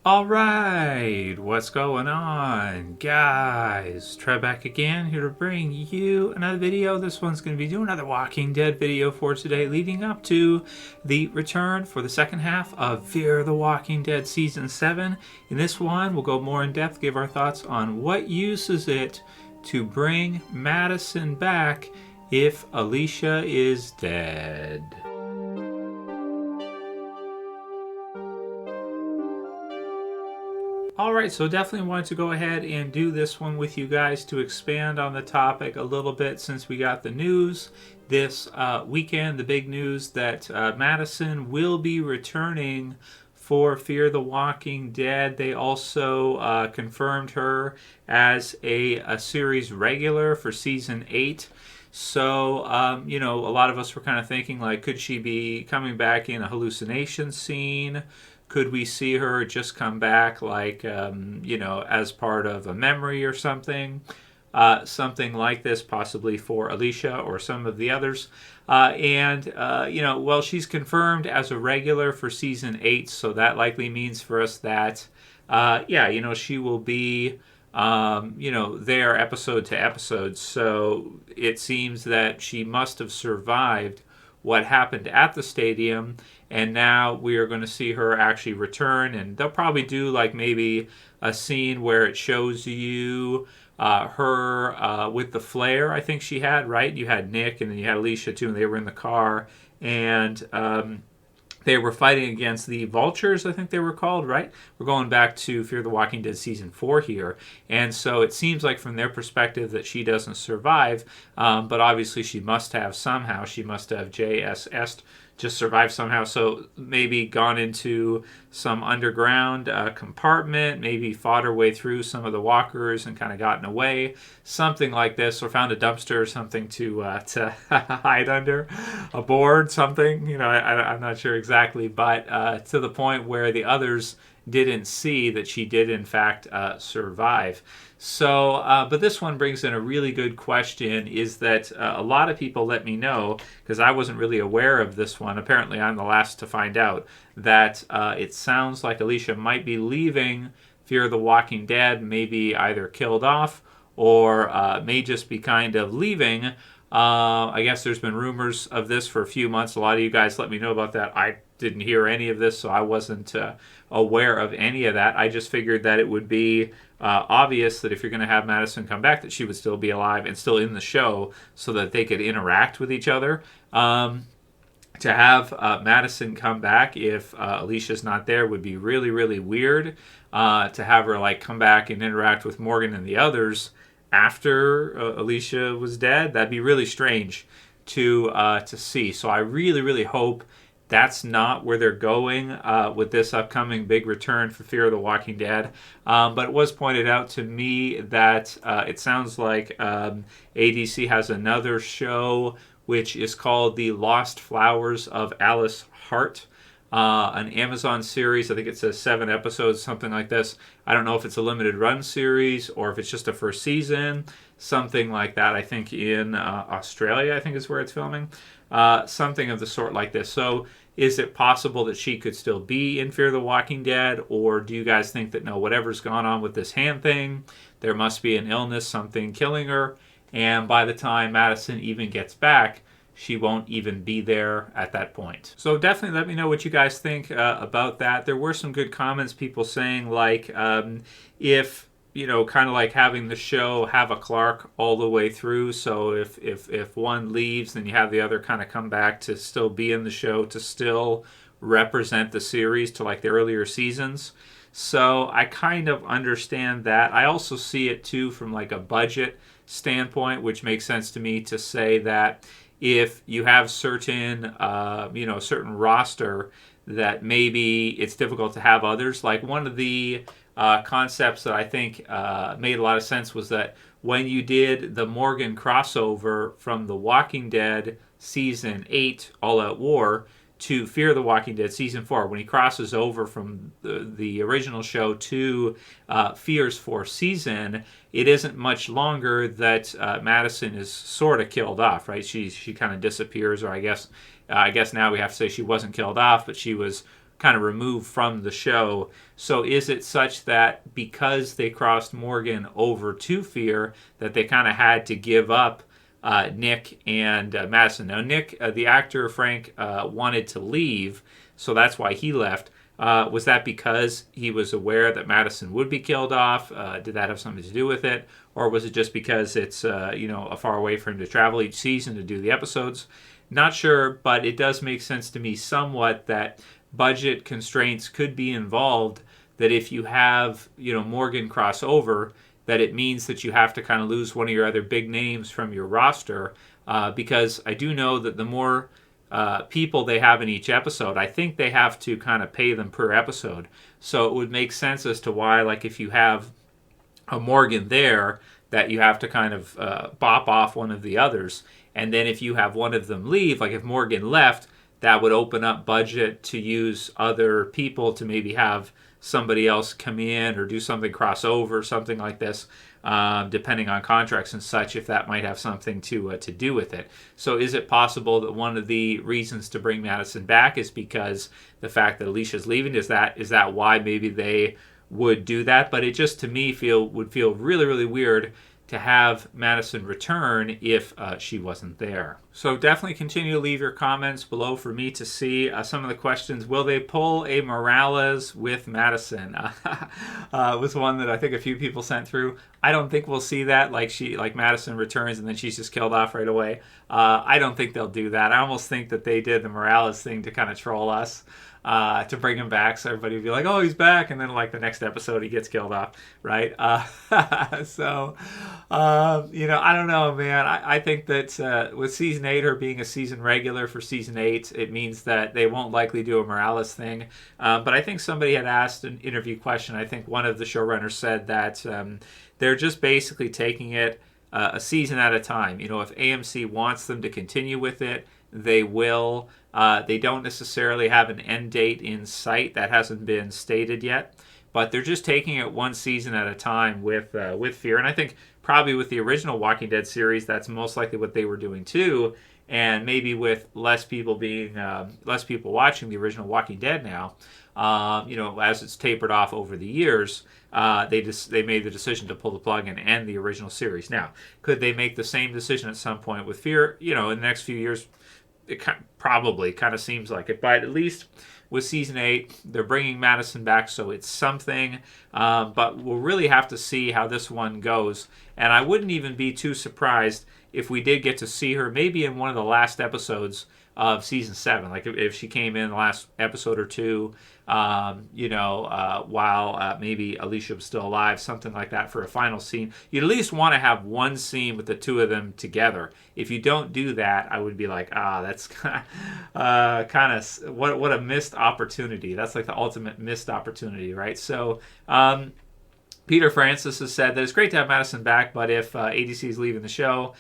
All right, what's going on, guys? Trev back again, here to bring you another video. This one's going to be doing another Walking Dead video for today, leading up to the return for the second half of Fear the Walking Dead Season 7. In this one, we'll go more in depth, give our thoughts on what use is it to bring Madison back if Alicia is dead. Alright, so definitely wanted to go ahead and do this one with you guys to expand on the topic a little bit since we got the news this weekend, the big news that Madison will be returning for Fear the Walking Dead. They also confirmed her as a series regular for Season 8. So, you know, a lot of us were kind of thinking, like, could she be coming back in a hallucination scene? Could we see her just come back, like, you know, as part of a memory or something? Something like this, possibly for Alicia or some of the others. You know, well, she's confirmed as a regular for Season 8, so that likely means for us that, yeah, you know, she will be, you know, there episode to episode. So it seems that she must have survived what happened at the stadium, and now we are going to see her actually return, and they'll probably do like maybe a scene where it shows you her with the flare. I think she had, right? You had Nick, and then you had Alicia too, and they were in the car, and they were fighting against the Vultures, I think they were called, right? We're going back to Fear the Walking Dead Season 4 here. And so it seems like from their perspective that she doesn't survive, but obviously she must have somehow. She must have JSS just survived somehow. So maybe gone into some underground compartment, maybe fought her way through some of the walkers and kind of gotten away. Something like this, or found a dumpster or something to hide under, a board, something. You know, I'm not sure exactly, but to the point where the others didn't see that she did in fact survive. So, but this one brings in a really good question, is that a lot of people let me know, because I wasn't really aware of this one, apparently I'm the last to find out, that it sounds like Alicia might be leaving Fear the Walking Dead, maybe either killed off, or may just be kind of leaving. I guess there's been rumors of this for a few months. A lot of you guys let me know about that. I didn't hear any of this, so I wasn't aware of any of that. I just figured that it would be obvious that if you're going to have Madison come back, that she would still be alive and still in the show so that they could interact with each other. To have Madison come back if Alicia's not there would be really, really weird. To have her like come back and interact with Morgan and the others after Alicia was dead, that'd be really strange to see. So I really, really hope that's not where they're going with this upcoming big return for Fear of the Walking Dead. But it was pointed out to me that it sounds like ADC has another show which is called The Lost Flowers of Alice Hart. An Amazon series. I think it says 7 episodes, something like this. I don't know if it's a limited run series or if it's just a first season, something like that. I think in Australia, I think is where it's filming. Something of the sort like this. So is it possible that she could still be in Fear the Walking Dead, or do you guys think that no, whatever's gone on with this hand thing, there must be an illness, something killing her, and by the time Madison even gets back, she won't even be there at that point? So definitely let me know what you guys think about that. There were some good comments, people saying like, if, you know, kind of like having the show have a Clark all the way through. So if one leaves, then you have the other kind of come back to still be in the show, to still represent the series to like the earlier seasons. So I kind of understand that. I also see it too from like a budget standpoint, which makes sense to me to say that if you have certain, you know, certain roster that maybe it's difficult to have others. Like one of the concepts that I think made a lot of sense was that when you did the Morgan crossover from The Walking Dead Season 8, All Out War, to Fear the Walking Dead Season 4, when he crosses over from the original show to Fear's fourth season, it isn't much longer that Madison is sort of killed off, right? She kind of disappears, or I guess now we have to say she wasn't killed off, but she was kind of removed from the show. So is it such that because they crossed Morgan over to Fear that they kind of had to give up Nick and Madison? Now, Nick, the actor Frank, wanted to leave, so that's why he left. Was that because he was aware that Madison would be killed off? Did that have something to do with it? Or was it just because it's a far away for him to travel each season to do the episodes? Not sure, but it does make sense to me somewhat that budget constraints could be involved, that if you have Morgan cross over, that it means that you have to kind of lose one of your other big names from your roster, because I do know that the more people they have in each episode, I think they have to kind of pay them per episode. So it would make sense as to why, like, if you have a Morgan there, that you have to kind of bop off one of the others. And then if you have one of them leave, like if Morgan left, that would open up budget to use other people to maybe have somebody else come in or do something crossover, something like this, depending on contracts and such, if that might have something to do with it. So is it possible that one of the reasons to bring Madison back is because the fact that Alicia's leaving? Is that why maybe they would do that? But it just, to me, would feel really, really weird to have Madison return if she wasn't there. So definitely continue to leave your comments below for me to see some of the questions. Will they pull a Morales with Madison? Was one that I think a few people sent through. I don't think we'll see that, like Madison returns and then she's just killed off right away. I don't think they'll do that. I almost think that they did the Morales thing to kind of troll us. To bring him back, so everybody would be like, oh, he's back, and then like the next episode he gets killed off, right? So I don't know, man. I think that with season 8, her being a season regular for season 8, it means that they won't likely do a Morales thing. But I think somebody had asked an interview question. I think one of the showrunners said that they're just basically taking it a season at a time. If AMC wants them to continue with it, they will. They don't necessarily have an end date in sight. That hasn't been stated yet. But they're just taking it one season at a time with Fear. And I think probably with the original Walking Dead series, that's most likely what they were doing too. And maybe with less people watching the original Walking Dead now, as it's tapered off over the years, they made the decision to pull the plug and end the original series. Now, could they make the same decision at some point with Fear? In the next few years, it probably kind of seems like it. But at least with season 8, they're bringing Madison back, so it's something. But we'll really have to see how this one goes. And I wouldn't even be too surprised if we did get to see her maybe in one of the last episodes of season 7. Like if she came in the last episode or two, while maybe Alycia was still alive, something like that for a final scene. You'd at least want to have one scene with the two of them together. If you don't do that, I would be like, that's kind of what a missed opportunity. That's like the ultimate missed opportunity, right? So Peter Francis has said that it's great to have Madison back, but if ADC is leaving the show,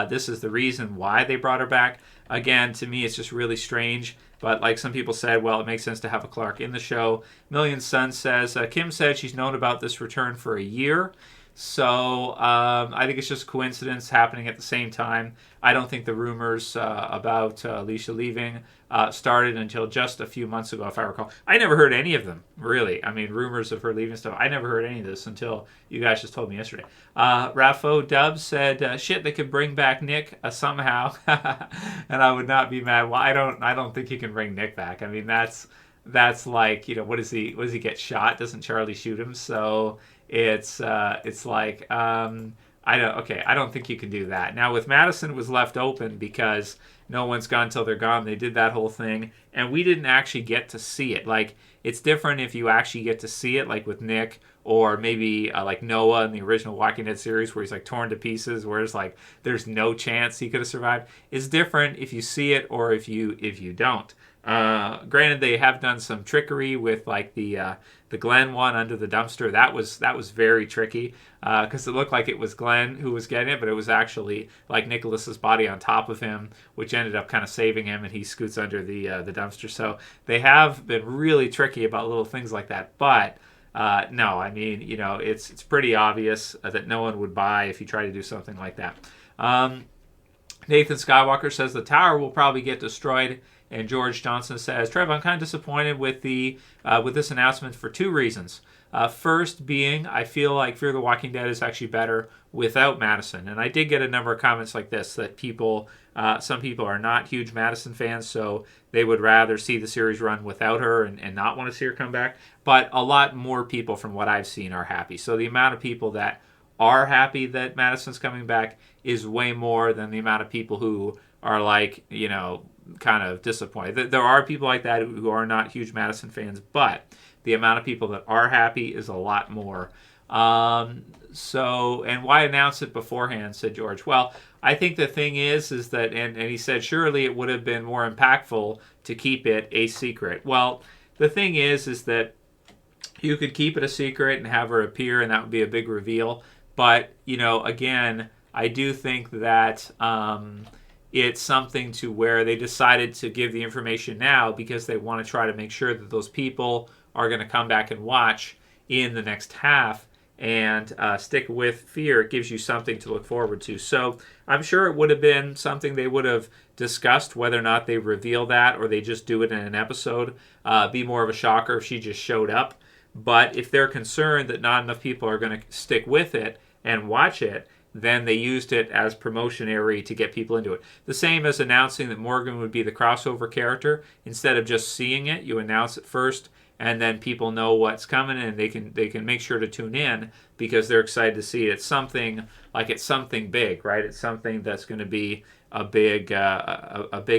this is the reason why they brought her back. Again, to me, it's just really strange. But like some people said, well, it makes sense to have a Clark in the show. Million Sun says, Kim said she's known about this return for a year. So I think it's just coincidence happening at the same time. I don't think the rumors about Alicia leaving started until just a few months ago, if I recall. I never heard any of them, really. I mean, rumors of her leaving stuff. I never heard any of this until you guys just told me yesterday. RafFoeDub said, shit, they could bring back Nick somehow. And I would not be mad. Well, I don't think you can bring Nick back. I mean, that's like, what does he get shot? Doesn't Charlie shoot him? So it's like, I don't think you can do that. Now with Madison, it was left open because no one's gone till they're gone. They did that whole thing, and we didn't actually get to see it. Like, it's different if you actually get to see it, like with Nick, or maybe like Noah in the original Walking Dead series, where he's like torn to pieces, whereas like there's no chance he could have survived. It's different if you see it or if you don't. Granted, they have done some trickery with like the Glenn one under the dumpster. That was very tricky because it looked like it was Glenn who was getting it, but it was actually like Nicholas's body on top of him, which ended up kind of saving him, and he scoots under the dumpster. So they have been really tricky about little things like that. But no, I mean, it's pretty obvious that no one would buy if you try to do something like that. Nathan Skywalker says the tower will probably get destroyed And George Johnson says, Trev, I'm kind of disappointed with this announcement for 2 reasons. First being, I feel like Fear the Walking Dead is actually better without Madison. And I did get a number of comments like this, that some people are not huge Madison fans, so they would rather see the series run without her and not want to see her come back. But a lot more people, from what I've seen, are happy. So the amount of people that are happy that Madison's coming back is way more than the amount of people who are like, kind of disappointed. There are people like that who are not huge Madison fans, but the amount of people that are happy is a lot more. And why announce it beforehand, said George. Well, I think the thing is that, and he said, surely it would have been more impactful to keep it a secret. Well, the thing is that you could keep it a secret and have her appear, and that would be a big reveal. But, again, I do think that it's something to where they decided to give the information now because they want to try to make sure that those people are going to come back and watch in the next half and stick with Fear. It gives you something to look forward to. So I'm sure it would have been something they would have discussed, whether or not they reveal that or they just do it in an episode. Be more of a shocker if she just showed up. But if they're concerned that not enough people are going to stick with it and watch it, then they used it as promotionary to get people into it. The same as announcing that Morgan would be the crossover character. Instead of just seeing it, you announce it first, and then people know what's coming, and they can make sure to tune in because they're excited to see it. It's something big, right? It's something that's going to be a big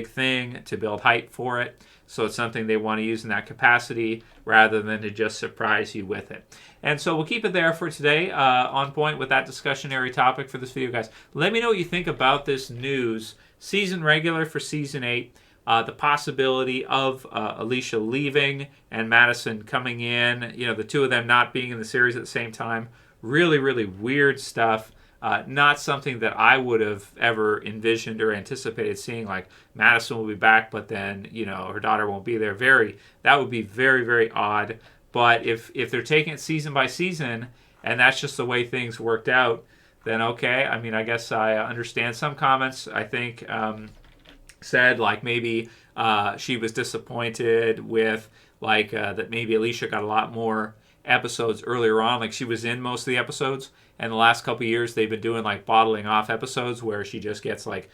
thing to build hype for it. So it's something they want to use in that capacity rather than to just surprise you with it. And so we'll keep it there for today, on point with that discussionary topic for this video, guys. Let me know what you think about this news. Season regular for Season 8. The possibility of Alicia leaving and Madison coming in. The two of them not being in the series at the same time. Really, really weird stuff. Not something that I would have ever envisioned or anticipated seeing, like Madison will be back, but then, her daughter won't be there. That would be very, very odd. But if they're taking it season by season, and that's just the way things worked out, then okay. I mean, I guess I understand. Some comments, I think, said, like, maybe she was disappointed with, like, that maybe Alycia got a lot more episodes earlier on. Like, she was in most of the episodes, and the last couple of years they've been doing like bottling off episodes where she just gets like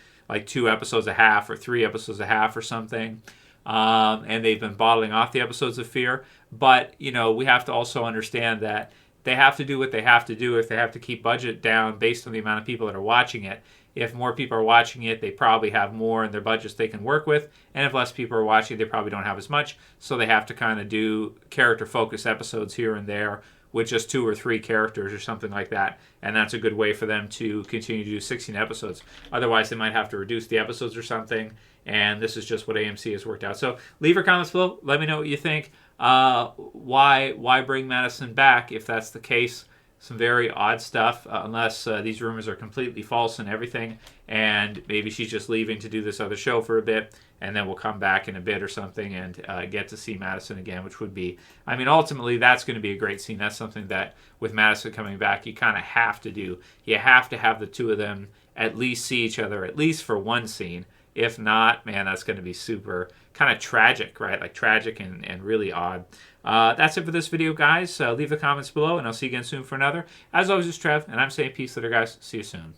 2 episodes a half or 3 episodes a half or something, and they've been bottling off the episodes of Fear. But we have to also understand that they have to do what they have to do if they have to keep budget down based on the amount of people that are watching it. If more people are watching it, they probably have more in their budgets they can work with. And if less people are watching, they probably don't have as much. So they have to kind of do character-focused episodes here and there with just 2 or 3 characters or something like that. And that's a good way for them to continue to do 16 episodes. Otherwise, they might have to reduce the episodes or something. And this is just what AMC has worked out. So leave your comments below. Let me know what you think. Why bring Madison back if that's the case? Some very odd stuff, unless these rumors are completely false and everything, and maybe she's just leaving to do this other show for a bit, and then we'll come back in a bit or something and get to see Madison again, which would be, I mean, ultimately, that's going to be a great scene. That's something that, with Madison coming back, you kind of have to do. You have to have the two of them at least see each other, at least for one scene. If not, man, that's going to be super kind of tragic, right? Like tragic and really odd. That's it for this video, guys. Leave the comments below, and I'll see you again soon for another. As always, it's Trev, and I'm saying peace later, guys. See you soon.